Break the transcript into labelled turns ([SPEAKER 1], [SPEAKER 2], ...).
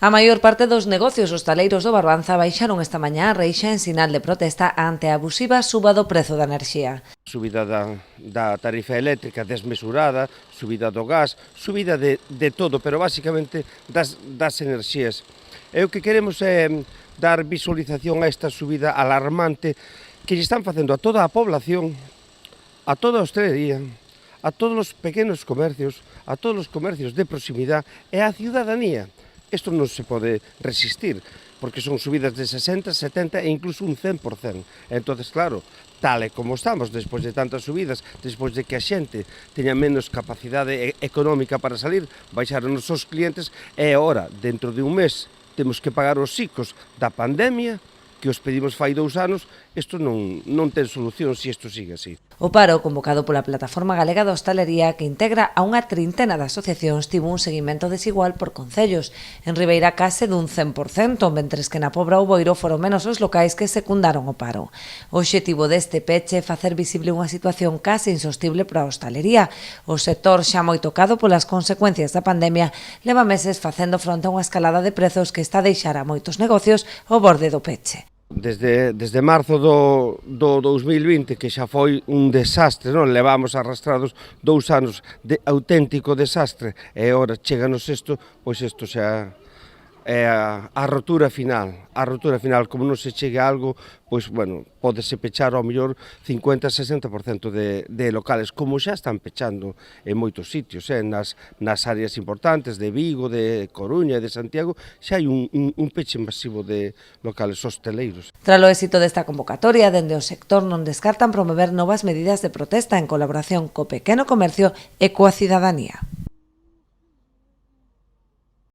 [SPEAKER 1] A maior parte dos negocios hostaleiros do Barbanza baixaron esta mañá a reixa en sinal de protesta ante a abusiva suba do prezo da enerxía.
[SPEAKER 2] Subida da tarifa eléctrica desmesurada, subida do gas, subida de todo, pero basicamente das enerxías. E o que queremos é dar visualización a esta subida alarmante que lle están facendo a toda a población, a toda a hostelería, a todos os pequenos comercios, a todos os comercios de proximidade e á ciudadanía. Isto non se pode resistir, porque son subidas de 60, 70 e incluso un 100%. Entonces, claro, tal e como estamos, despois de tantas subidas, despois de que a xente teña menos capacidade económica para salir, baixaron os seus clientes, e agora, dentro de un mes, temos que pagar os ciclos da pandemia, que os pedimos fai 2 anos, isto non ten solución se isto sigue así.
[SPEAKER 1] O paro, convocado pola Plataforma Galega da Hostalería, que integra a unha trintena de asociacións, tivo un seguimento desigual por concellos. En Ribeira case dun 100%, mentres que na Pobra ou Boiro foron menos os locais que secundaron o paro. O obxectivo deste peche é facer visible unha situación case insostible para a hostalería. O sector, xa moi tocado polas consecuencias da pandemia, leva meses facendo fronte a unha escalada de prezos que está a deixar a moitos negocios ao borde do peche.
[SPEAKER 2] Desde marzo do 2020, que xa foi un desastre, non? Levamos arrastrados 2 anos de auténtico desastre, e agora cheganos isto, pois isto xa é a rotura final. A rotura final, como non se chegue a algo, pois, bueno, pódese pechar ao mellor 50-60% de locales, como xa están pechando en moitos sitios, nas áreas importantes de Vigo, de Coruña e de Santiago, xa hai un peche masivo de locales hosteleiros.
[SPEAKER 1] Tras o éxito desta convocatoria, dende o sector non descartan promover novas medidas de protesta en colaboración co pequeno comercio e coa cidadanía.